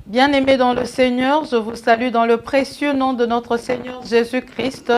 Bien-aimés dans le Seigneur, je vous salue dans le précieux nom de notre Seigneur Jésus-Christ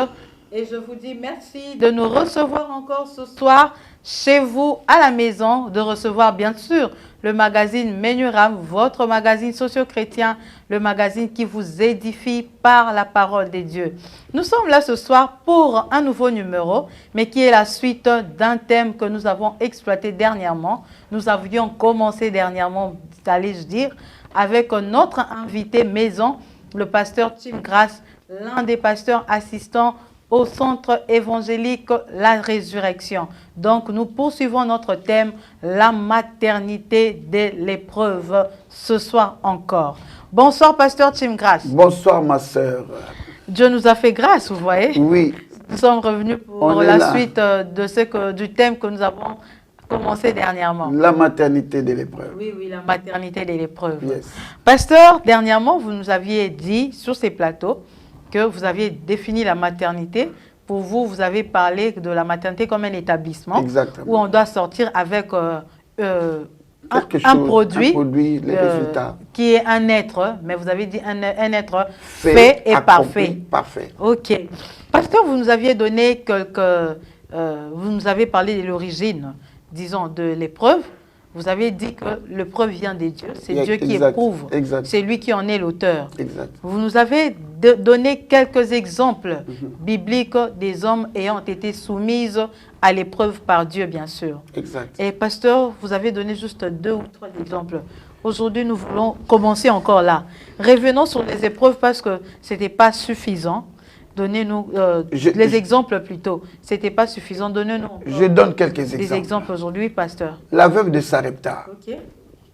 et je vous dis merci de nous recevoir encore ce soir chez vous à la maison, de recevoir bien sûr le magazine Menuram, votre magazine socio-chrétien, le magazine qui vous édifie par la parole de Dieu. Nous sommes là ce soir pour un nouveau numéro, mais qui est la suite d'un thème que nous avons exploité dernièrement. Nous avions commencé dernièrement, allais-je dire, avec notre invité maison, le pasteur Tim Grace, l'un des pasteurs assistants au centre évangélique La Résurrection. Donc, nous poursuivons notre thème, la maternité de l'épreuve, ce soir encore. Bonsoir, pasteur Tim Grace. Bonsoir, ma sœur. Dieu nous a fait grâce, vous voyez. Oui. Nous sommes revenus pour la suite du thème que nous avons commencé dernièrement. La maternité de l'épreuve. Oui, oui, la maternité de l'épreuve. Yes. Pasteur, dernièrement, vous nous aviez dit sur ces plateaux que vous aviez défini la maternité. Pour vous, vous avez parlé de la maternité comme un établissement. Exactement. Où on doit sortir avec un produit les résultats. Qui est un être, mais vous avez dit un être fait et parfait. Parfait. Ok. Pasteur, vous nous aviez donné vous nous avez parlé de l'origine, disons, de l'épreuve. Vous avez dit que l'épreuve vient de Dieu. C'est Dieu qui éprouve. C'est lui qui en est l'auteur. Vous nous avez donné quelques exemples bibliques des hommes ayant été soumis à l'épreuve par Dieu, bien sûr. Exact. Et pasteur, vous avez donné juste 2 ou 3 exemples. Aujourd'hui, nous voulons commencer encore là. Revenons sur les épreuves parce que ce n'était pas suffisant. Donnez-nous les exemples plutôt. Ce n'était pas suffisant. Donnez-nous. Je donne quelques exemples. Des exemples aujourd'hui, pasteur. La veuve de Sarepta. Ok.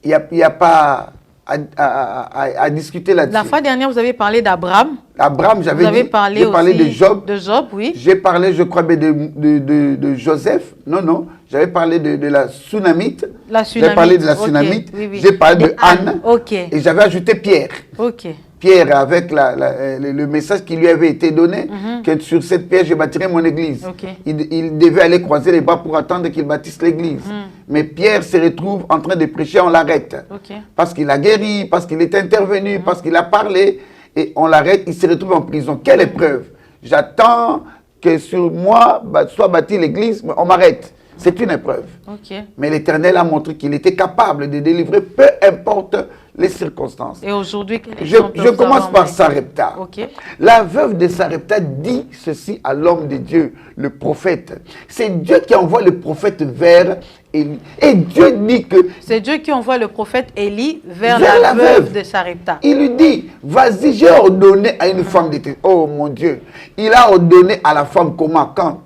Il n'y a pas à discuter là-dessus. La fois dernière, vous avez parlé d'Abraham. Abraham, j'avais parlé de Job. De Job, oui. J'ai parlé, je crois, de Joseph. Non. J'avais parlé de la Sunamite. J'ai parlé de la Sunamite. Oui, oui. J'ai parlé de Anne. Ok. Et j'avais ajouté Pierre. Ok. Pierre, avec le message qui lui avait été donné, que sur cette pierre, je bâtirai mon église. Okay. Il devait aller croiser les bras pour attendre qu'il bâtisse l'église. Mais Pierre se retrouve en train de prêcher, on l'arrête. Okay. Parce qu'il a guéri, parce qu'il est intervenu, parce qu'il a parlé, et on l'arrête, il se retrouve en prison. Quelle épreuve! J'attends que sur moi soit bâtie l'église, mais on m'arrête. C'est une épreuve. Okay. Mais l'Éternel a montré qu'il était capable de délivrer, peu importe les circonstances. Et aujourd'hui, je commence par Sarepta. Okay. La veuve de Sarepta dit ceci à l'homme de Dieu, le prophète. C'est Dieu qui envoie le prophète vers Élie. Et Dieu dit que... C'est Dieu qui envoie le prophète Élie vers la veuve de Sarepta. Il lui dit, vas-y, j'ai ordonné à une femme de... Oh mon Dieu. Il a ordonné à la femme comment, quand?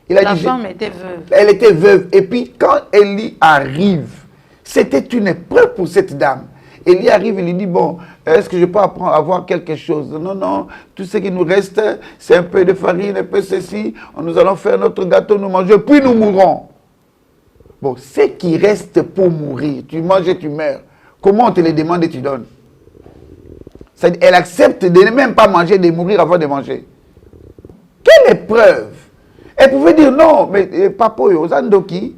La femme était veuve. Elle était veuve. Et puis, quand Élie arrive, c'était une épreuve pour cette dame. Élie arrive, il lui dit, bon, est-ce que je peux avoir quelque chose? Non, non, tout ce qui nous reste, c'est un peu de farine, un peu ceci. Nous allons faire notre gâteau, nous mangeons, puis nous mourrons. Bon, ce qui reste pour mourir, tu manges et tu meurs. Comment on te le demande et tu donnes? Elle accepte de ne même pas manger, de mourir avant de manger. Quelle épreuve! Elle pouvait dire non, mais papa, Ozandoki.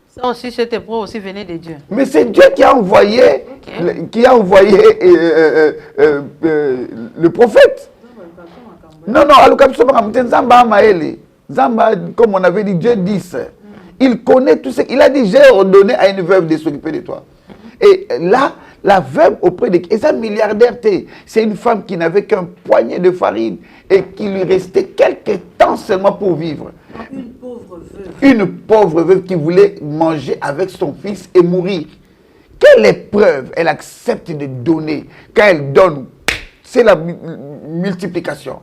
Ça aussi, cette épreuve aussi venait de Dieu. Mais c'est Dieu qui a envoyé, le prophète. Non, Zamba, comme on avait dit, Dieu 10. Il connaît tout ce qu'il a dit. J'ai ordonné à une veuve de s'occuper de toi. Et là, La veuve auprès de... Et ça, milliardaire, c'est une femme qui n'avait qu'un poignet de farine et qui lui restait quelques temps seulement pour vivre. Une pauvre veuve. Une pauvre veuve qui voulait manger avec son fils et mourir. Quelle épreuve elle accepte de donner. Quand elle donne, c'est la multiplication.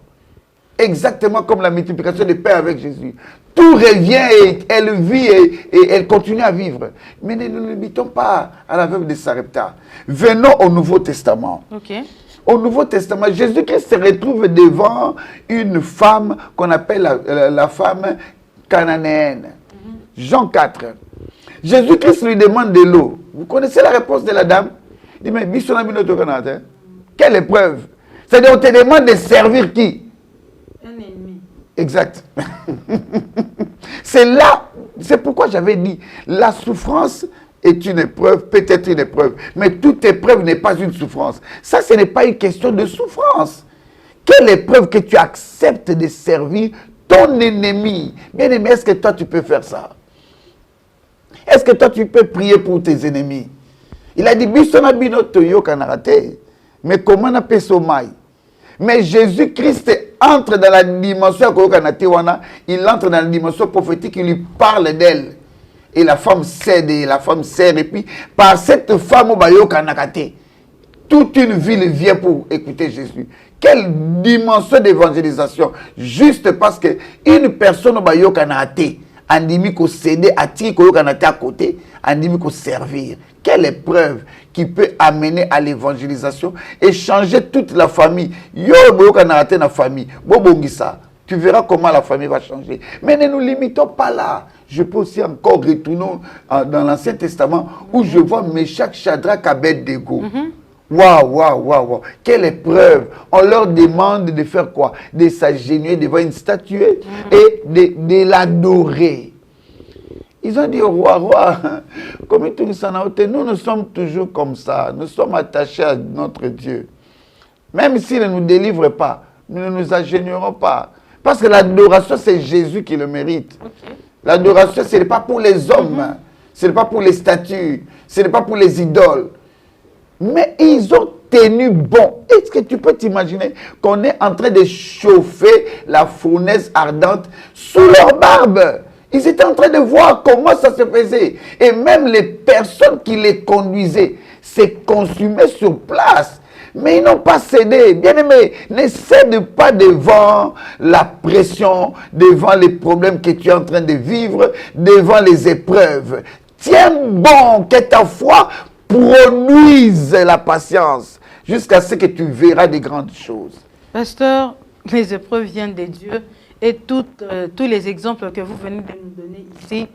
Exactement comme la multiplication du Père avec Jésus. Tout revient et elle vit et elle continue à vivre. Mais ne nous limitons pas à la veuve de Sarepta. Venons au Nouveau Testament. Ok. Au Nouveau Testament, Jésus-Christ se retrouve devant une femme qu'on appelle la femme cananéenne. Jean 4. Jésus-Christ lui demande de l'eau. Vous connaissez la réponse de la dame? Il dit, mais quelle épreuve? C'est-à-dire, on te demande de servir qui? Un ennemi. Exact. C'est là, c'est pourquoi j'avais dit, la souffrance est une épreuve, peut-être une épreuve, mais toute épreuve n'est pas une souffrance. Ça, ce n'est pas une question de souffrance. Quelle épreuve que tu acceptes de servir ton ennemi? Bien aimé, est-ce que toi tu peux faire ça? Est-ce que toi tu peux prier pour tes ennemis? Il a dit, mais comment on appelle ça? Mais Jésus-Christ entre dans la dimension, il entre dans la dimension prophétique, il lui parle d'elle. Et la femme cède, et puis par cette femme, toute une ville vient pour écouter Jésus. Quelle dimension d'évangélisation! Juste parce qu'une personne andimi ko céder à côté, andimi ko servir. Quelle épreuve qui peut amener à l'évangélisation et changer toute la famille. Yo boyokanate na famille, bobongisa. Tu verras comment la famille va changer. Mais ne nous limitons pas là. Je peux aussi encore retourner dans l'Ancien Testament où je vois Meshach, Shadrach, Abed-Nego. Waouh, waouh, waouh, waouh. Quelle épreuve. On leur demande de faire quoi? De s'agenouiller devant une statue et de l'adorer. Ils ont dit au roi, comme nous, nous sommes toujours comme ça. Nous sommes attachés à notre Dieu. Même s'il ne nous délivre pas, nous ne nous agenouillerons pas. Parce que l'adoration, c'est Jésus qui le mérite. Okay. L'adoration, ce n'est pas pour les hommes, ce n'est pas pour les statues, ce n'est pas pour les idoles. Mais ils ont tenu bon. Est-ce que tu peux t'imaginer qu'on est en train de chauffer la fournaise ardente sous leur barbe? Ils étaient en train de voir comment ça se faisait. Et même les personnes qui les conduisaient se consumaient sur place. Mais ils n'ont pas cédé. Bien-aimé, ne cède pas devant la pression, devant les problèmes que tu es en train de vivre, devant les épreuves. Tiens bon que ta foi produise la patience jusqu'à ce que tu verras de grandes choses. Pasteur, les épreuves viennent de Dieu et tous les exemples que vous venez de nous donner ici,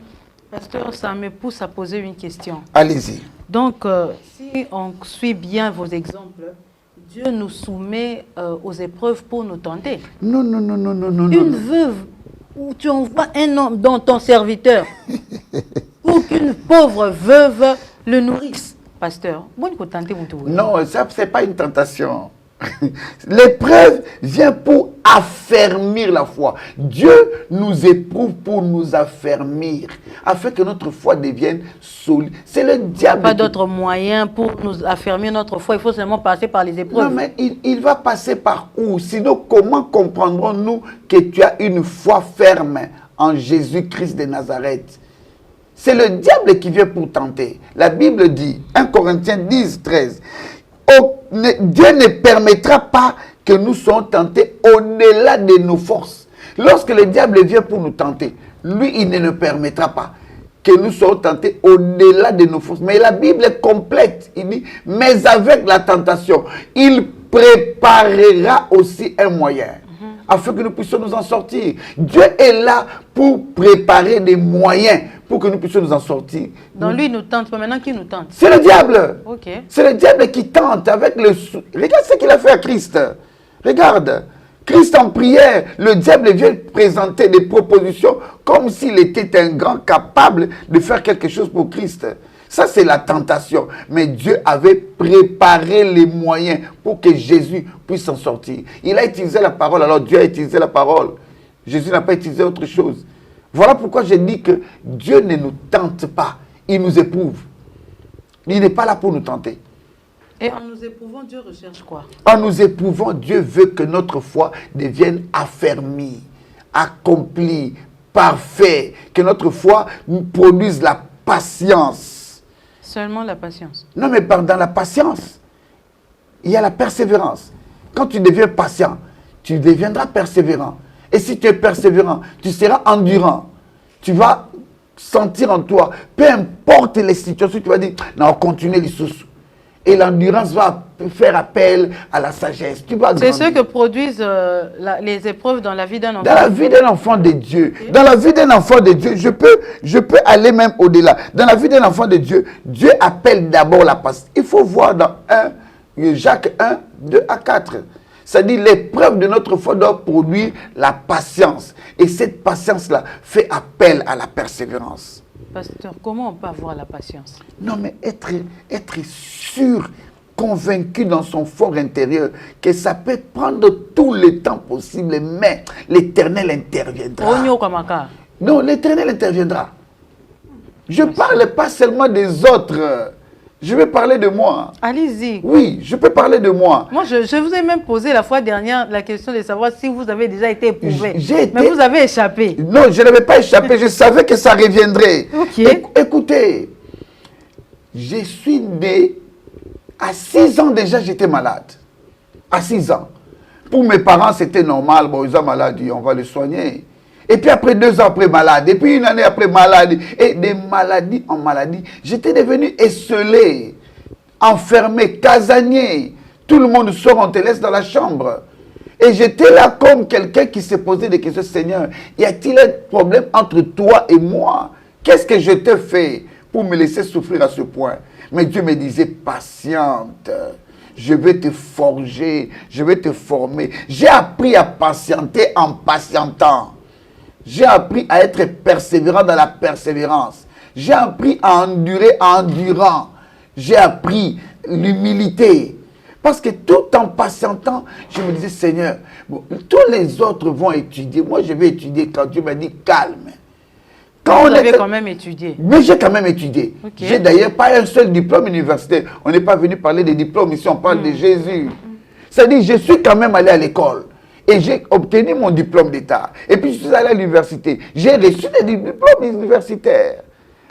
pasteur, ça me pousse à poser une question. Allez-y. Donc, si on suit bien vos exemples, Dieu nous soumet aux épreuves pour nous tenter. Non, non, non, non, non, non. Une veuve où tu envoies un homme dans ton serviteur pour qu'une pauvre veuve le nourrisse. Pasteur, non, ça, ce n'est pas une tentation. L'épreuve vient pour affermir la foi. Dieu nous éprouve pour nous affermir, afin que notre foi devienne solide. C'est le diable. Pas d'autre moyen pour nous affermir notre foi. Il faut seulement passer par les épreuves. Non, mais il va passer par où? Sinon, comment comprendrons-nous que tu as une foi ferme en Jésus-Christ de Nazareth? C'est le diable qui vient pour tenter. La Bible dit, 1 Corinthiens 10, 13, Dieu ne permettra pas que nous soyons tentés au-delà de nos forces. Lorsque le diable vient pour nous tenter, lui, il ne nous permettra pas que nous soyons tentés au-delà de nos forces. Mais la Bible est complète. Il dit, mais avec la tentation, il préparera aussi un moyen afin que nous puissions nous en sortir. Dieu est là pour préparer des moyens pour que nous puissions nous en sortir. Donc lui, il nous tente. Maintenant, qui nous tente? C'est le diable. Okay. C'est le diable qui tente avec le... Regarde ce qu'il a fait à Christ. Regarde. Christ en prière, le diable vient présenter des propositions comme s'il était un grand capable de faire quelque chose pour Christ. Ça, c'est la tentation. Mais Dieu avait préparé les moyens pour que Jésus puisse s'en sortir. Il a utilisé la parole, alors Dieu a utilisé la parole. Jésus n'a pas utilisé autre chose. Voilà pourquoi je dis que Dieu ne nous tente pas. Il nous éprouve. Il n'est pas là pour nous tenter. Et en nous éprouvant, Dieu recherche quoi? En nous éprouvant, Dieu veut que notre foi devienne affermie, accomplie, parfaite, que notre foi nous produise la patience. Seulement la patience. Non, mais dans la patience, il y a la persévérance. Quand tu deviens patient, tu deviendras persévérant. Et si tu es persévérant, tu seras endurant. Tu vas sentir en toi, peu importe les situations, tu vas dire, non, continuez les sous. Et l'endurance va faire appel à la sagesse. C'est ce que produisent les épreuves dans la vie d'un enfant. Dans la vie d'un enfant de Dieu, dans la vie d'un enfant de Dieu, je peux aller même au-delà. Dans la vie d'un enfant de Dieu, Dieu appelle d'abord la patience. Il faut voir dans Jacques 1, 2 à 4. C'est-à-dire l'épreuve de notre foi doit produire la patience. Et cette patience-là fait appel à la persévérance. Pasteur, comment on peut avoir la patience? Non, mais être sûr, convaincu dans son fort intérieur que ça peut prendre tout le temps possible, mais l'Éternel interviendra. Non, l'Éternel interviendra. Je ne parle pas seulement des autres. Je vais parler de moi. Allez-y. Oui, je peux parler de moi. Moi, je vous ai même posé la fois dernière la question de savoir si vous avez déjà été éprouvé. Mais vous avez échappé. Non, je n'avais pas échappé. Je savais que ça reviendrait. Ok. Écoutez, je suis né, à 6 ans déjà, j'étais malade. À 6 ans. Pour mes parents, c'était normal. Bon, ils ont maladie, on va le soigner. Et puis après 2 ans après malade, et puis 1 année après maladie, et des maladies en maladie, j'étais devenu esselé, enfermé, casanier. Tout le monde sort, on te laisse dans la chambre. Et j'étais là comme quelqu'un qui se posait des questions. Seigneur, y a-t-il un problème entre toi et moi? Qu'est-ce que je te fais pour me laisser souffrir à ce point? Mais Dieu me disait, patiente. Je vais te forger, je vais te former. J'ai appris à patienter en patientant. J'ai appris à être persévérant dans la persévérance. J'ai appris à endurer en endurant. J'ai appris l'humilité. Parce que tout en patientant, je me disais, Seigneur, bon, tous les autres vont étudier. Moi, je vais étudier quand Dieu m'a dit calme. Vous avez quand même étudié. Mais j'ai quand même étudié. Okay. J'ai d'ailleurs pas un seul diplôme universitaire. On n'est pas venu parler des diplômes ici, on parle de Jésus. C'est-à-dire, je suis quand même allé à l'école. Et j'ai obtenu mon diplôme d'État. Et puis je suis allé à l'université. J'ai reçu des diplômes universitaires.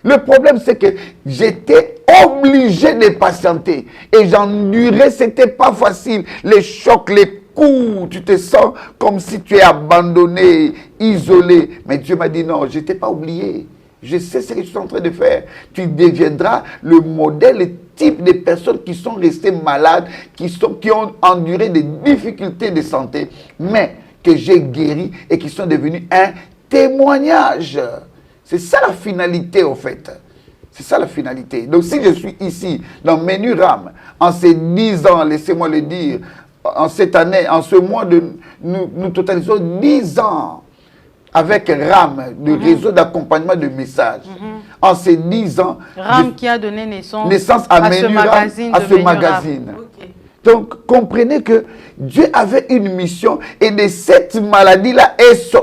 Le problème, c'est que j'étais obligé de patienter. Et j'endurais, c'était pas facile. Les chocs, les coups, tu te sens comme si tu es abandonné, isolé. Mais Dieu m'a dit non, je ne t'ai pas oublié. Je sais ce que je suis en train de faire. Tu deviendras le modèle, le type de personnes qui sont restées malades, qui ont enduré des difficultés de santé, mais que j'ai guéri et qui sont devenus un témoignage. C'est ça la finalité, au fait. C'est ça la finalité. Donc, si je suis ici, dans Menurame, en ces 10 ans, laissez-moi le dire, en cette année, en ce mois, nous totalisons 10 ans avec RAM, le réseau d'accompagnement de messages. En ces 10 ans... RAM qui a donné naissance à ce magazine. Okay. Donc, comprenez que Dieu avait une mission et de cette maladie-là,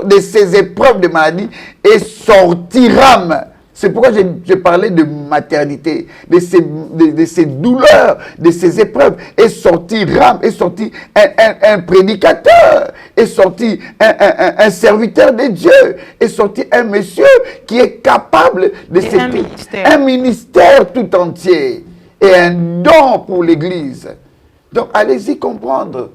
de ces épreuves de maladie, est sorti RAM. C'est pourquoi j'ai parlé de maternité, de ces douleurs, de ces épreuves. Est sorti RAM, est sorti un prédicateur, est sorti un serviteur de Dieu, est sorti un monsieur qui est capable de un ministère tout entier et un don pour l'Église. Donc allez-y comprendre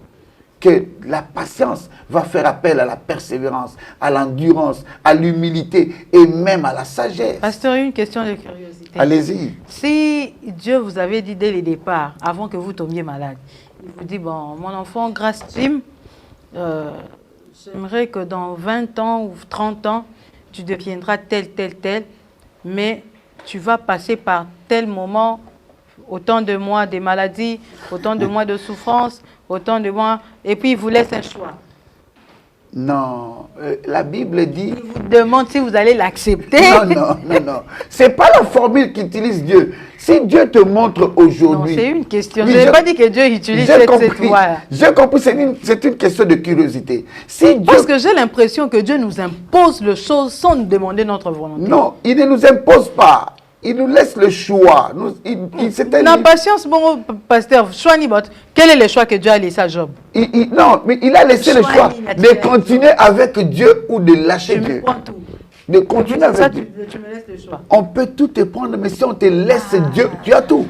que la patience va faire appel à la persévérance, à l'endurance, à l'humilité et même à la sagesse. Pasteur, une question de curiosité. Allez-y. Si Dieu vous avait dit dès le départ, avant que vous tombiez malade, il vous dit, bon, mon enfant, grâce Tim, j'aimerais que dans 20 ans ou 30 ans, tu deviendras tel, mais tu vas passer par tel moment, autant de mois de maladie, autant de mois de souffrance, autant de mois, et puis il vous laisse un choix. Non, la Bible dit... Il vous demande si vous allez l'accepter. Non. Ce n'est pas la formule qu'utilise Dieu. Si Dieu te montre aujourd'hui... Non, c'est une question. Oui, je n'ai pas dit que Dieu utilise cette voie. J'ai compris, c'est une question de curiosité. Si Dieu... Parce que j'ai l'impression que Dieu nous impose les choses sans nous demander notre volonté. Non, il ne nous impose pas. il nous laisse le choix. La patience, bon, pasteur, choix ni bot. Quel est le choix que Dieu a laissé à Job? Non, mais il a laissé le choix de continuer avec Dieu ou de lâcher Dieu. De continuer avec Dieu. Tu me laisses le choix. On peut tout te prendre, mais si on te laisse Dieu, tu as tout.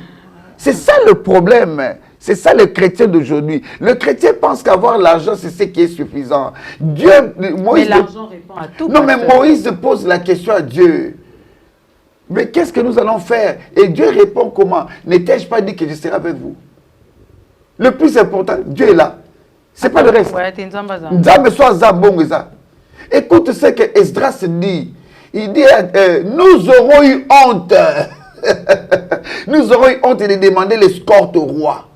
C'est ça le problème. C'est ça le chrétien d'aujourd'hui. Le chrétien pense qu'avoir l'argent, c'est ce qui est suffisant. Mais l'argent répond à tout. Non, mais Moïse pose la question à Dieu. Mais qu'est-ce que nous allons faire? Et Dieu répond comment? N'ai-je pas dit que je serai avec vous? Le plus important, Dieu est là. Ce n'est pas le reste. Écoute ce que Esdras dit. Il dit, nous aurons eu honte. Nous aurons eu honte de demander l'escorte au roi.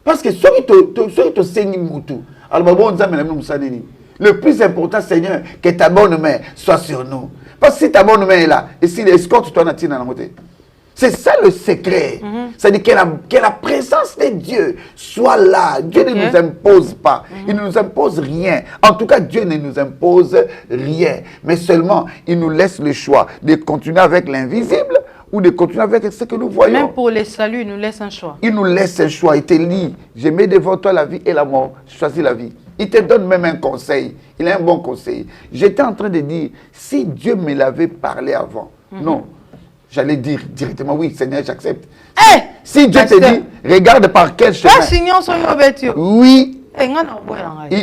Parce que le plus important, Seigneur, que ta bonne main soit sur nous. Parce que si ta bonne main est là, et si l'escorte, toi, c'est ça le secret. C'est-à-dire que la présence de Dieu soit là. Dieu ne nous impose pas. Il ne nous impose rien. En tout cas, Dieu ne nous impose rien. Mais seulement, il nous laisse le choix de continuer avec l'invisible ou de continuer avec ce que nous voyons. Même pour les saluts, il nous laisse un choix. Il nous laisse un choix. Il te dit, je mets devant toi la vie et la mort. Choisis la vie. Il te donne même un conseil. Il a un bon conseil. J'étais en train de dire, si Dieu me l'avait parlé avant, non. J'allais dire directement, oui, Seigneur, j'accepte. Hey, si Dieu te dit, regarde par quel chemin. Oui.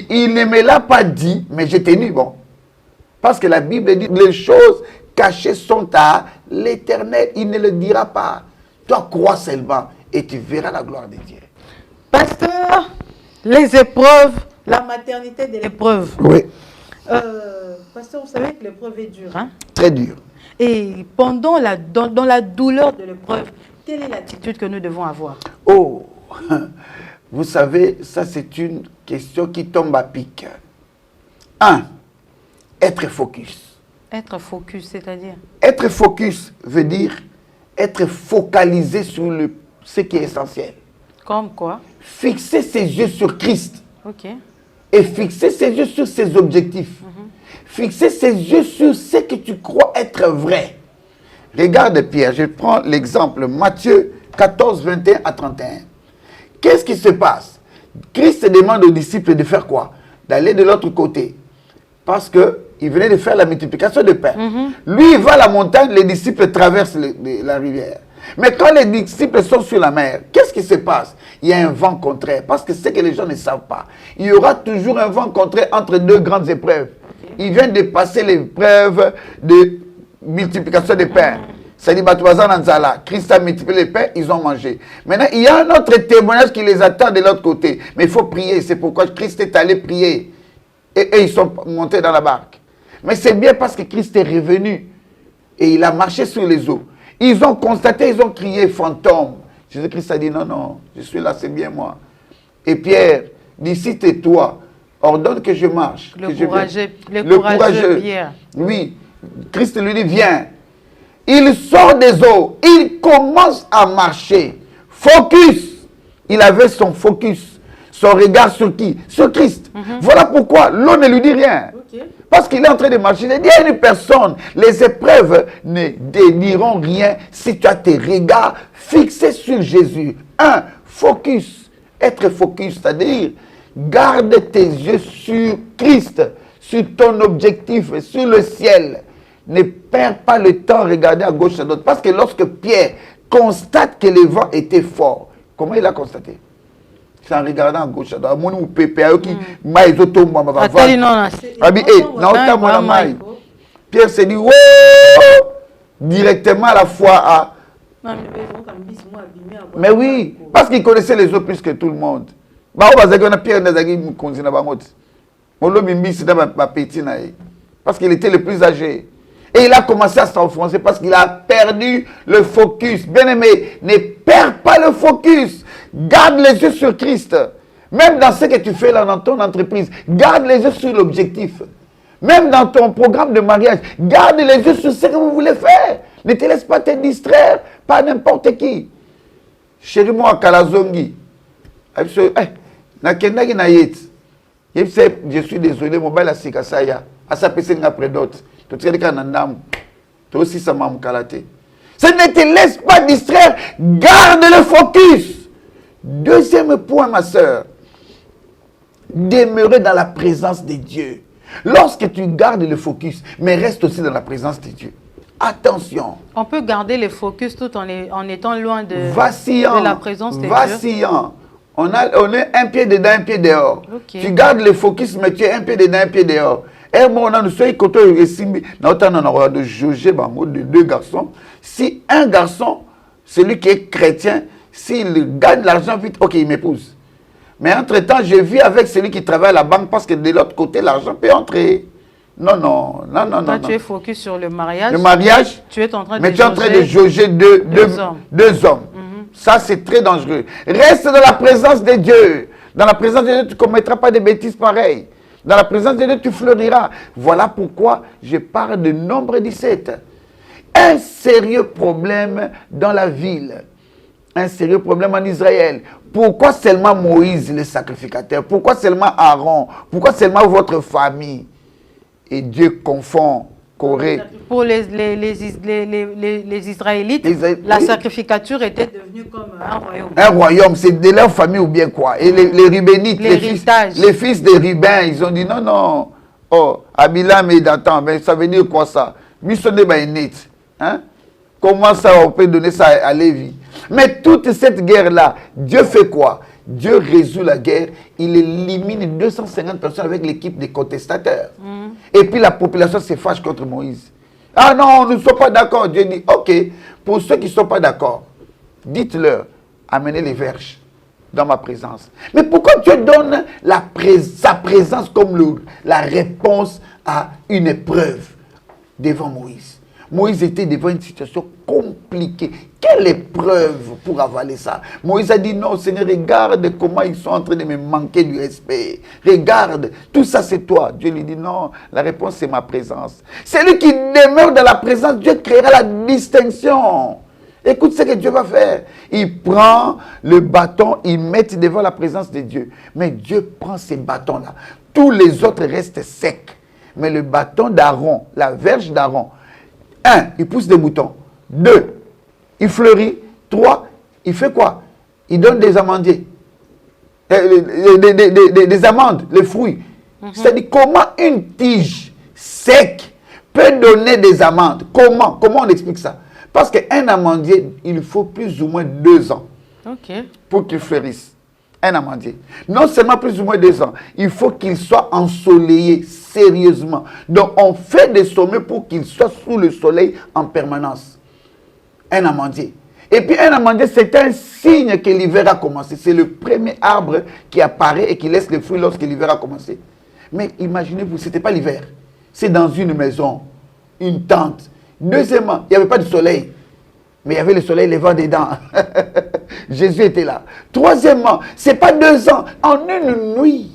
Il ne me l'a pas dit, mais j'ai tenu bon. Parce que la Bible dit, les choses cachées sont à l'Éternel. Il ne le dira pas. Toi, crois seulement et tu verras la gloire de Dieu. Pasteur, les épreuves, la maternité de l'épreuve. Oui. Pasteur, vous savez que l'épreuve est dure, hein? Très dure. Et pendant dans la douleur de l'épreuve, quelle est l'attitude que nous devons avoir? Oh, vous savez, ça c'est une question qui tombe à pic. 1. Être focus. Être focus, c'est-à-dire? Être focus veut dire être focalisé sur ce qui est essentiel. Comme quoi? Fixer ses yeux sur Christ. Ok. Et fixer ses yeux sur ses objectifs. Fixer ses yeux sur ce que tu crois être vrai. Regarde Pierre, je prends l'exemple Matthieu 14, 21 à 31. Qu'est-ce qui se passe? Christ demande aux disciples de faire quoi? D'aller de l'autre côté. Parce qu'il venait de faire la multiplication de pain. Lui, il va à la montagne, les disciples traversent la rivière. Mais quand les disciples sont sur la mer, qu'est-ce qui se passe? Il y a un vent contraire. Parce que c'est que les gens ne savent pas. Il y aura toujours un vent contraire entre deux grandes épreuves. Il vient de passer l'épreuve de multiplication de pain. C'est-à-dire, Christ a multiplié les pains, ils ont mangé. Maintenant, il y a un autre témoignage qui les attend de l'autre côté. Mais il faut prier. C'est pourquoi Christ est allé prier. Et ils sont montés dans la barque. Mais c'est bien parce que Christ est revenu. Et il a marché sur les eaux. Ils ont constaté, ils ont crié fantôme. Jésus-Christ a dit, non, non, je suis là, c'est bien moi. Et Pierre, d'ici tais-toi, ordonne que je marche. Le courageux Pierre. Oui, Christ lui dit, viens. Il sort des eaux, il commence à marcher. Focus. Il avait son focus, son regard sur qui? Sur Christ. Voilà pourquoi l'eau ne lui dit rien. Parce qu'il est en train de marcher. Il dit à une personne, les épreuves ne diront rien si tu as tes regards fixés sur Jésus. 1. Focus. Être focus, c'est-à-dire, garde tes yeux sur Christ, sur ton objectif, sur le ciel. Ne perds pas le temps à regarder à gauche et à droite. Parce que lorsque Pierre constate que le vent était fort, comment il a constaté? C'est en regardant à gauche à droite. Pierre s'est dit, wow! Directement à la fois à... Mais oui, parce qu'il connaissait les eaux plus que tout le monde. Parce qu'il était le plus âgé. Et il a commencé à s'enfoncer parce qu'il a perdu le focus. Bien-aimé, ne perds pas le focus. Garde les yeux sur Christ. Même dans ce que tu fais là dans ton entreprise, garde les yeux sur l'objectif. Même dans ton programme de mariage, garde les yeux sur ce que vous voulez faire. Ne te laisse pas te distraire par n'importe qui. Chérie, moi, Kalazongi. Je suis désolé, mon bail à Sikasaya. À sa personne après d'autres. Ça ne te laisse pas distraire. Garde le focus. Deuxième point, ma soeur. Demeurer dans la présence de Dieu. Lorsque tu gardes le focus, mais reste aussi dans la présence de Dieu. Attention. On peut garder le focus tout en étant loin de la présence de Dieu. Vacillant. On est un pied dedans, un pied dehors. Okay. Tu gardes le focus, mais tu es un pied dedans, un pied dehors. Et moi, on a de deux garçons. Si un garçon, celui qui est chrétien, s'il gagne l'argent vite, ok, il m'épouse. Mais entre-temps, je vis avec celui qui travaille à la banque parce que de l'autre côté, l'argent peut entrer. Non. Toi, tu es focus sur le mariage. Le mariage, tu es en train mais tu es en train de jauger deux hommes. Ça, c'est très dangereux. Reste dans la présence de Dieu. Dans la présence de Dieu, tu ne commettras pas de bêtises pareilles. Dans la présence de Dieu, tu fleuriras. Voilà pourquoi je parle de Nombre 17. Un sérieux problème dans la ville. Un sérieux problème en Israël. Pourquoi seulement Moïse, le sacrificateur? Pourquoi seulement Aaron? Pourquoi seulement votre famille? Et Dieu confond Corée. Pour les Israélites, la sacrificature était devenue comme un royaume. Un royaume, c'est de leur famille ou bien quoi? Et les Rubénites, les fils des Rubens, ils ont dit non. Oh, Abilam et Dathan, mais ça veut dire quoi ça? Hein? Comment ça, on peut donner ça à Lévi? Mais toute cette guerre-là, Dieu fait quoi? Dieu résout la guerre, il élimine 250 personnes avec l'équipe des contestateurs. Et puis la population se fâche contre Moïse. Ah non, nous ne sommes pas d'accord. Dieu dit, ok, pour ceux qui ne sont pas d'accord, dites-leur, amenez les verges dans ma présence. Mais pourquoi Dieu donne sa présence comme la réponse à une épreuve devant Moïse? Moïse était devant une situation compliquée. Quelle épreuve pour avaler ça? Moïse a dit non, Seigneur, regarde comment ils sont en train de me manquer du respect. Regarde, tout ça c'est toi. Dieu lui dit non, la réponse c'est ma présence. Celui qui demeure dans la présence, Dieu créera la distinction. Écoute ce que Dieu va faire. Il prend le bâton, il met devant la présence de Dieu. Mais Dieu prend ces bâtons-là. Tous les autres restent secs. Mais le bâton d'Aaron, la verge d'Aaron, 1, il pousse des moutons. 2, il fleurit. 3, il fait quoi? Il donne des amandiers. Des amandes, les fruits. C'est-à-dire, comment une tige sec peut donner des amandes? Comment on explique ça? Parce qu'un amandier, il faut plus ou moins 2 ans pour qu'il fleurisse. Un amandier. Non seulement plus ou moins 2 ans, il faut qu'il soit ensoleillé sérieusement. Donc, on fait des sommets pour qu'il soit sous le soleil en permanence. Un amandier. Et puis, un amandier, c'est un signe que l'hiver a commencé. C'est le premier arbre qui apparaît et qui laisse les fruits lorsque l'hiver a commencé. Mais imaginez-vous, ce n'était pas l'hiver. C'est dans une maison, une tente. Deuxièmement, il n'y avait pas de soleil. Mais il y avait le soleil levant dedans. Jésus était là. Troisièmement, ce n'est pas 2 ans, en une nuit.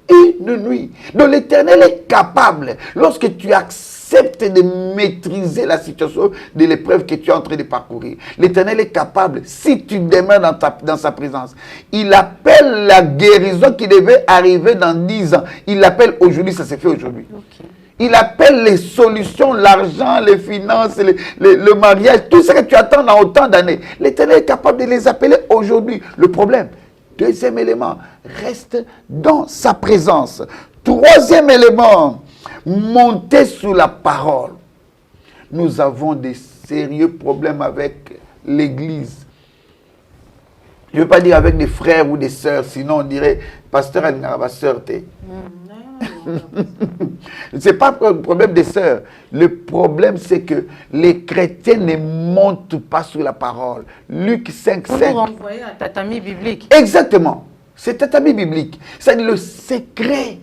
Une nuit. Donc l'Éternel est capable, lorsque tu acceptes de maîtriser la situation de l'épreuve que tu es en train de parcourir, l'Éternel est capable, si tu demeures dans sa présence, il appelle la guérison qui devait arriver dans 10 ans. Il l'appelle aujourd'hui, ça s'est fait aujourd'hui. Il appelle les solutions, l'argent, les finances, le mariage, tout ce que tu attends dans autant d'années. L'Éternel est capable de les appeler aujourd'hui. Le problème, deuxième élément, reste dans sa présence. Troisième élément, monter sous la parole. Nous avons des sérieux problèmes avec l'Église. Je ne veux pas dire avec des frères ou des sœurs, sinon on dirait, pasteur Alnaraba, sœur, t'es. Ce n'est pas le problème des sœurs. Le problème, c'est que les chrétiens ne montent pas sur la parole. Luc 5, 5. Pour renvoyer à tatami biblique. Exactement. C'est tatami biblique. C'est le secret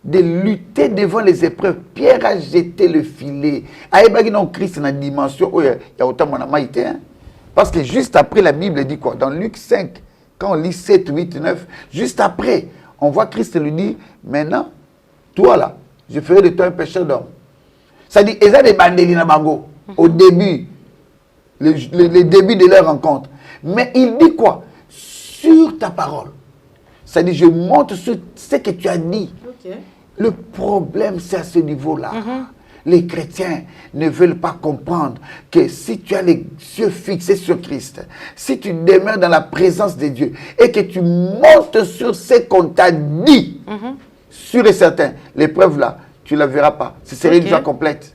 de lutter devant les épreuves. Pierre a jeté le filet. Christ dans la dimension où il y a autant de maïté. Parce que juste après, la Bible dit quoi? Dans Luc 5, quand on lit 7, 8, 9, juste après, on voit Christ lui dire, maintenant, toi là, je ferai de toi un pécheur d'homme. Ça dit, ils ont des bandelines bango au début, le début de leur rencontre. Mais il dit quoi? Sur ta parole. Ça dit, je monte sur ce que tu as dit. Le problème, c'est à ce niveau-là. Les chrétiens ne veulent pas comprendre que si tu as les yeux fixés sur Christ, si tu demeures dans la présence de Dieu et que tu montes sur ce qu'on t'a dit, sûr et certain, l'épreuve là, tu ne la verras pas. Ce serait une joie complète.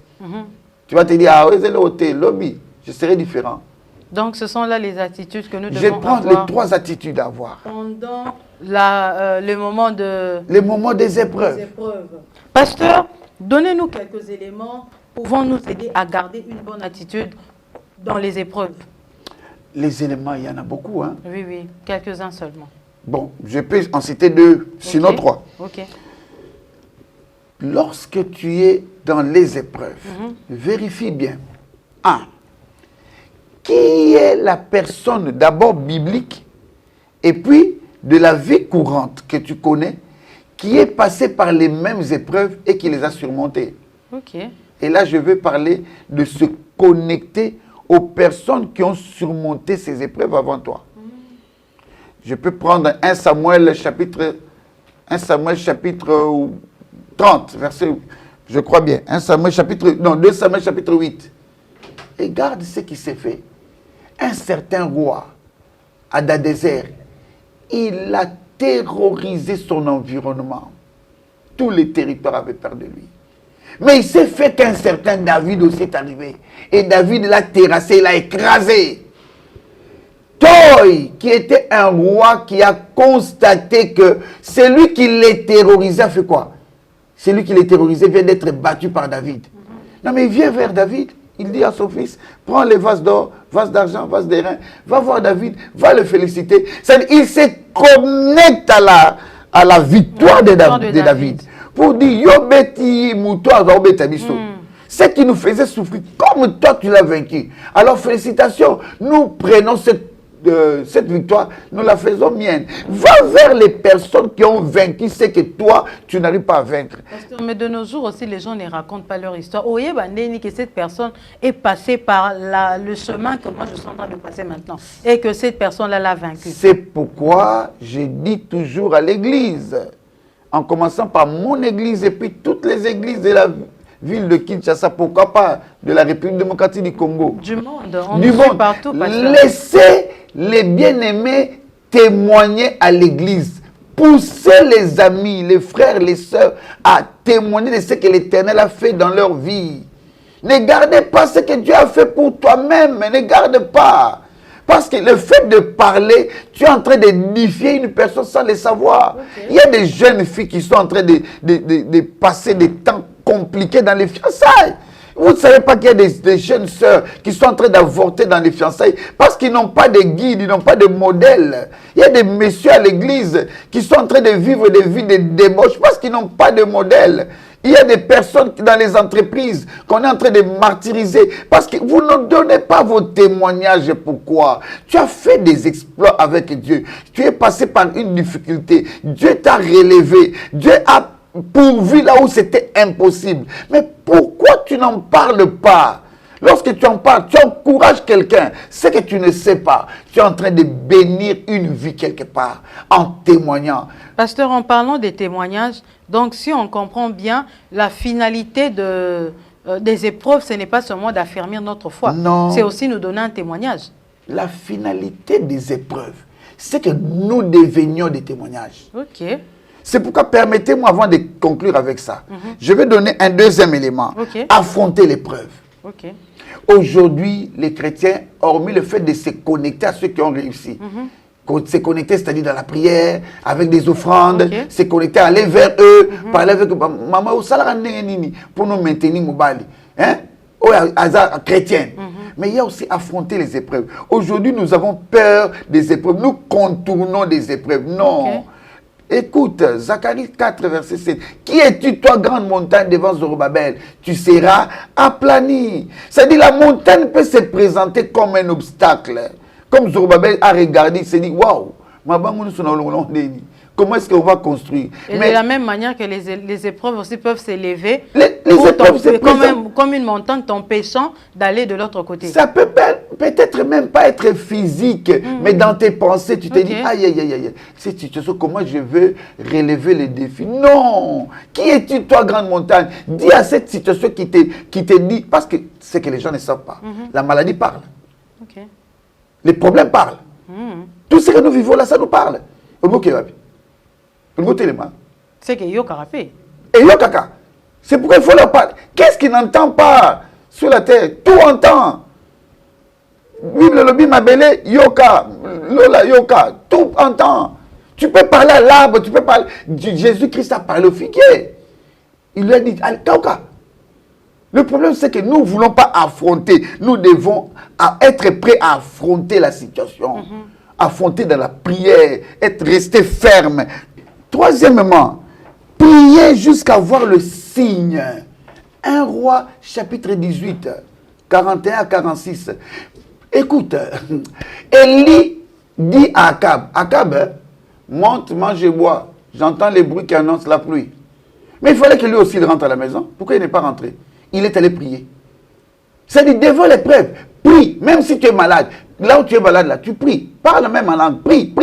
Tu vas te dire, ah oui, c'est le hôtel, lobby, je serai différent. Donc, ce sont là les attitudes que nous devons avoir. Je prends les 3 attitudes à avoir. Pendant le moment les moments des épreuves. Pasteur, donnez-nous quelques éléments pouvant nous aider à garder une bonne attitude dans les épreuves. Les éléments, il y en a beaucoup. Hein? Oui, oui, quelques-uns seulement. Bon, je peux en citer 2, sinon 3. Ok. Lorsque tu es dans les épreuves, vérifie bien. 1. Qui est la personne d'abord biblique et puis de la vie courante que tu connais qui est passée par les mêmes épreuves et qui les a surmontées. Ok. Et là, je vais parler de se connecter aux personnes qui ont surmonté ces épreuves avant toi. Je peux prendre 1 Samuel chapitre 30, verset, je crois bien, 2 Samuel chapitre 8. Et regarde ce qui s'est fait. Un certain roi, Hadadézer, il a terrorisé son environnement. Tous les territoires avaient peur de lui. Mais il s'est fait qu'un certain David aussi est arrivé. Et David l'a terrassé, il l'a écrasé. Toi, qui était un roi qui a constaté que celui qui les terrorisait a fait quoi? Celui qui les terrorisait vient d'être battu par David. Non mais il vient vers David. Il dit à son fils, prends les vases d'or, vases d'argent, vases d'airain, va voir David, va le féliciter. Il se connecte à la victoire de David. Pour dire, yo beti mouto azao betabiso. Ce qui nous faisait souffrir, comme toi tu l'as vaincu. Alors félicitations, nous prenons cette victoire, nous la faisons mienne. Va vers les personnes qui ont vaincu ce que toi, tu n'arrives pas à vaincre. Mais de nos jours aussi, les gens ne racontent pas leur histoire. Oye bandeni que cette personne est passée par le chemin que moi je suis en train de passer maintenant. Et que cette personne-là l'a vaincu. C'est pourquoi je dis toujours à l'église, en commençant par mon église et puis toutes les églises de la ville de Kinshasa, pourquoi pas de la République démocratique du Congo. Du monde, on nous suit partout. Laissez les bien-aimés témoigner à l'église. Poussez les amis, les frères, les sœurs à témoigner de ce que l'Éternel a fait dans leur vie. Ne gardez pas ce que Dieu a fait pour toi-même, ne garde pas. Parce que le fait de parler, tu es en train d'édifier une personne sans le savoir. Il y a des jeunes filles qui sont en train de passer des temps compliqués dans les fiançailles. Vous ne savez pas qu'il y a des jeunes sœurs qui sont en train d'avorter dans les fiançailles parce qu'ils n'ont pas de guide, ils n'ont pas de modèle. Il y a des messieurs à l'église qui sont en train de vivre des vies de débauche parce qu'ils n'ont pas de modèle. Il y a des personnes dans les entreprises qu'on est en train de martyriser parce que vous ne donnez pas vos témoignages. Pourquoi? Tu as fait des exploits avec Dieu. Tu es passé par une difficulté. Dieu t'a relevé. Dieu a pourvu là où c'était impossible. Mais pourquoi tu n'en parles pas? Lorsque tu en parles, tu encourages quelqu'un. Ce que tu ne sais pas, tu es en train de bénir une vie quelque part en témoignant. Pasteur, en parlant des témoignages, donc si on comprend bien, la finalité des épreuves, ce n'est pas seulement d'affermir notre foi. Non. C'est aussi nous donner un témoignage. La finalité des épreuves, c'est que nous devenions des témoignages. Ok. C'est pourquoi, permettez-moi, avant de conclure avec ça, je vais donner un deuxième élément. Affronter l'épreuve. Ok. Aujourd'hui, les chrétiens, hormis le fait de se connecter à ceux qui ont réussi, se connecter, c'est-à-dire dans la prière, avec des offrandes, se connecter, aller vers eux, parler avec eux, maman, pour nous maintenir Moubali. Hein? Chrétienne. Mais il y a aussi affronter les épreuves. Aujourd'hui, nous avons peur des épreuves. Nous contournons des épreuves. Non. Écoute, Zacharie 4, verset 7. Qui es-tu, toi, grande montagne devant Zorobabel? Tu seras aplani. C'est-à-dire, la montagne peut se présenter comme un obstacle. Comme Zorobabel a regardé, il s'est dit, waouh, comment est-ce qu'on va construire? Et mais de la même manière que les épreuves aussi peuvent s'élever, les épreuves comme une montagne t'empêchant d'aller de l'autre côté. Ça peut peut-être même pas être physique, mais dans tes pensées, tu te dis, aïe, aïe, aïe, aïe, cette situation, comment je veux relever les défis? Non! Qui es-tu, toi, grande montagne? Dis à cette situation qui te dit, parce que c'est que les gens ne savent pas. La maladie parle. Les problèmes parlent. Tout ce que nous vivons là, ça nous parle. C'est que yo carapé. Et yo kaka. C'est pourquoi il faut leur parler. Qu'est-ce qu'ils n'entendent pas sur la terre? Tout entend. Bible le bim abelé, yoka, lola yoka, tout entend. Tu peux parler à l'arbre, tu peux parler. Jésus-Christ a parlé au figuier. Il lui a dit, allez, kauka. Le problème, c'est que nous ne voulons pas affronter. Nous devons être prêts à affronter la situation. Affronter dans la prière, resté ferme. Troisièmement, prier jusqu'à voir le signe. 1 Roi, chapitre 18, 41 à 46. Écoute, Élie dit à Akab, Akab, monte, mange et bois. J'entends les bruits qui annoncent la pluie. Mais il fallait que lui aussi rentre à la maison. Pourquoi il n'est pas rentré? Il est allé prier. C'est-à-dire, devant l'épreuve, prie, même si tu es malade. Là où tu es malade, là, tu pries. Parle même en langue. Prie.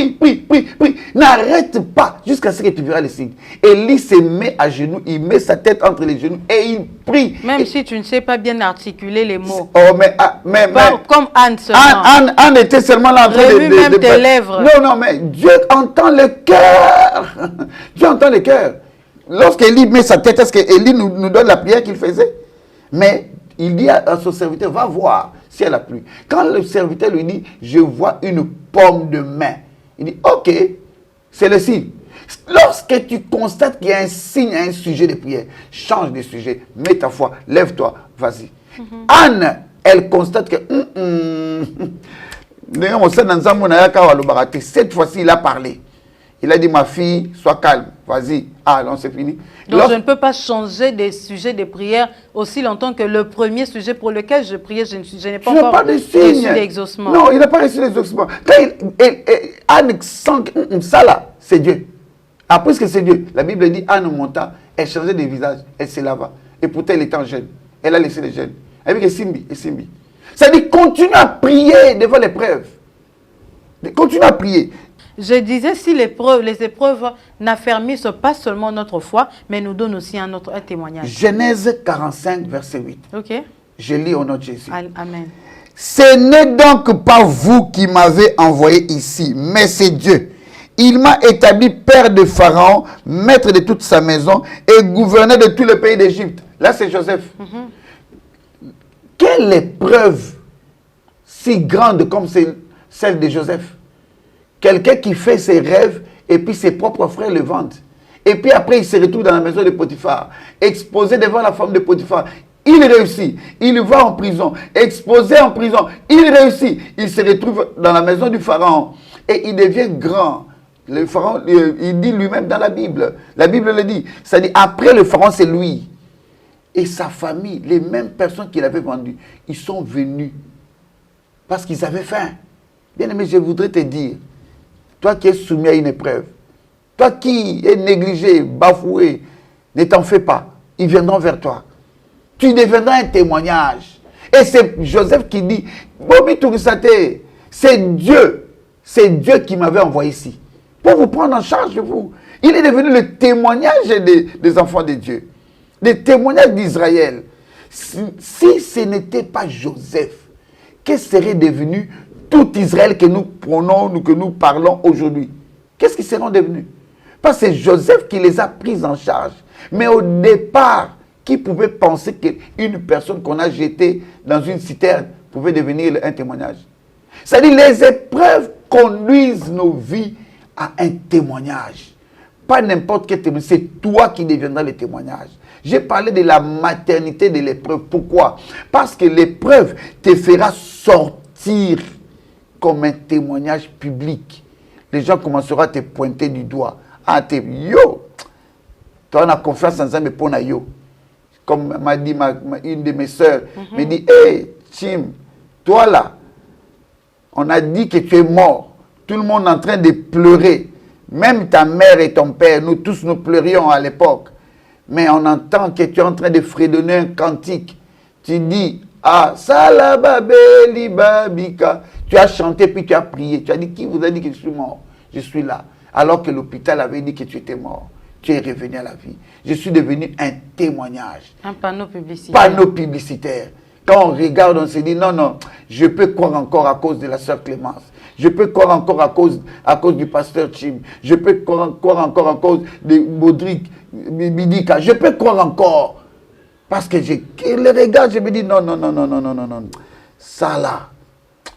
N'arrête pas jusqu'à ce que tu verras les signes. Élie se met à genoux, il met sa tête entre les genoux et il prie. Même si tu ne sais pas bien articuler les mots. Oh, comme Anne seulement. Anne était seulement là en train de... même tes lèvres. Non, mais Dieu entend le cœur. Dieu entend le cœur. Lorsqu'Élie met sa tête, est-ce qu'Élie nous donne la prière qu'il faisait? Mais il dit à son serviteur, va voir si elle a plu. Quand le serviteur lui dit, je vois une pomme de main, il dit, ok, c'est le signe. Lorsque tu constates qu'il y a un signe, un sujet de prière, change de sujet, mets ta foi, lève-toi, vas-y. Anne, elle constate que, cette fois-ci, il a parlé. Il a dit, ma fille, sois calme, vas-y. Ah non, c'est fini. Donc je ne peux pas changer des sujets de prière aussi longtemps que le premier sujet pour lequel je priais, je n'ai pas encore reçu d'exaucement. Non, il n'a pas reçu d'exaucement. Quand Anne sent que ça là, c'est Dieu. Après que c'est Dieu, la Bible dit, Anne monta, elle changeait de visage, elle se lava. Et pourtant, elle était en jeûne. Elle a laissé les jeûnes. Elle dit, Simbi. Ça dit, continue à prier devant l'épreuve. Continue à prier. Je disais, si les épreuves n'affermissent pas seulement notre foi, mais nous donnent aussi un témoignage. Genèse 45, verset 8. Ok. Je lis au nom de Jésus. Amen. Ce n'est donc pas vous qui m'avez envoyé ici, mais c'est Dieu. Il m'a établi père de Pharaon, maître de toute sa maison et gouverneur de tout le pays d'Égypte. Là, c'est Joseph. Quelle épreuve si grande comme celle de Joseph? Quelqu'un qui fait ses rêves et puis ses propres frères le vendent. Et puis après, il se retrouve dans la maison de Potiphar, exposé devant la femme de Potiphar. Il réussit. Il va en prison, exposé en prison. Il réussit. Il se retrouve dans la maison du pharaon et il devient grand. Le pharaon, il dit lui-même dans la Bible le dit. Ça dit, après le pharaon, c'est lui. Et sa famille, les mêmes personnes qu'il avait vendues, ils sont venus parce qu'ils avaient faim. Bien aimé, je voudrais te dire, toi qui es soumis à une épreuve, toi qui es négligé, bafoué, ne t'en fais pas. Ils viendront vers toi. Tu deviendras un témoignage. Et c'est Joseph qui dit, Bobi Tourisate, c'est Dieu qui m'avait envoyé ici pour vous prendre en charge de vous. Il est devenu le témoignage des enfants de Dieu, le témoignage d'Israël. Si ce n'était pas Joseph, qu'est-ce serait devenu tout Israël que nous prenons, que nous parlons aujourd'hui? Qu'est-ce qu'ils seront devenus? Parce que c'est Joseph qui les a pris en charge. Mais au départ, qui pouvait penser qu'une personne qu'on a jetée dans une citerne pouvait devenir un témoignage? C'est-à-dire, les épreuves conduisent nos vies à un témoignage. Pas n'importe quel témoignage, c'est toi qui deviendras le témoignage. J'ai parlé de la maternité de l'épreuve. Pourquoi? Parce que l'épreuve te fera sortir comme un témoignage public. Les gens commenceront à te pointer du doigt. Ah, yo, toi, on a confiance en ça, mais pour yo. Comme m'a dit une de mes soeurs, me dit, hey, Tim, toi là, on a dit que tu es mort. Tout le monde est en train de pleurer. Même ta mère et ton père, nous tous, nous pleurions à l'époque. Mais on entend que tu es en train de fredonner un cantique. Tu dis, Ah, Salababeli Babika. Tu as chanté, puis tu as prié. Tu as dit, qui vous a dit que je suis mort? Je suis là. Alors que l'hôpital avait dit que tu étais mort. Tu es revenu à la vie. Je suis devenu un témoignage. Un panneau publicitaire. Panneau publicitaire. Quand on regarde, on se dit, non, non, je peux croire encore à cause de la sœur Clémence. Je peux croire encore à cause du pasteur Chim. Je peux croire encore à cause de Baudric, Bidika. Je peux croire encore. Parce que je le regarde, je me dis, non, non, non, non, non, non, non, non. Ça là,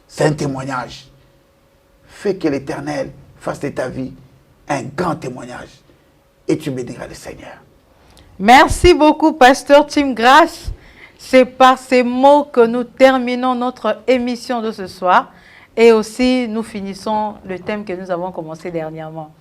c'est un témoignage. Fais que l'Éternel fasse de ta vie un grand témoignage. Et tu béniras le Seigneur. Merci beaucoup, pasteur Tim Grace. C'est par ces mots que nous terminons notre émission de ce soir. Et aussi, nous finissons le thème que nous avons commencé dernièrement.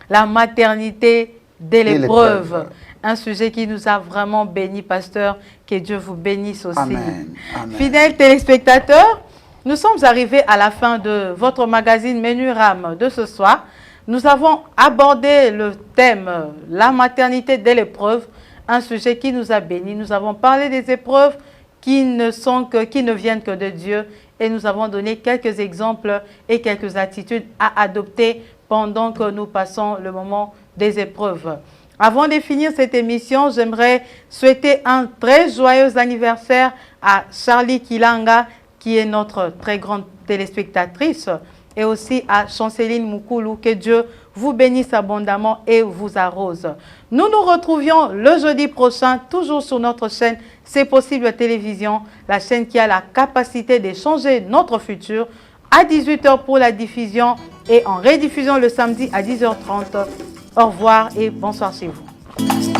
La maternité dès l'épreuve. Un sujet qui nous a vraiment bénis, pasteur. Que Dieu vous bénisse aussi. Amen. Amen. Fidèles téléspectateurs, nous sommes arrivés à la fin de votre magazine Menuram de ce soir. Nous avons abordé le thème « La maternité dès l'épreuve », un sujet qui nous a bénis. Nous avons parlé des épreuves qui ne viennent que de Dieu et nous avons donné quelques exemples et quelques attitudes à adopter pendant que nous passons le moment des épreuves. Avant de finir cette émission, j'aimerais souhaiter un très joyeux anniversaire à Charlie Kilanga, qui est notre très grande téléspectatrice, et aussi à Chanceline Moukoulou. Que Dieu vous bénisse abondamment et vous arrose. Nous nous retrouvions le jeudi prochain, toujours sur notre chaîne C'est Possible Télévision, la chaîne qui a la capacité de changer notre futur, à 18 h pour la diffusion et en rediffusion le samedi à 10 h 30. Au revoir et bonsoir chez vous.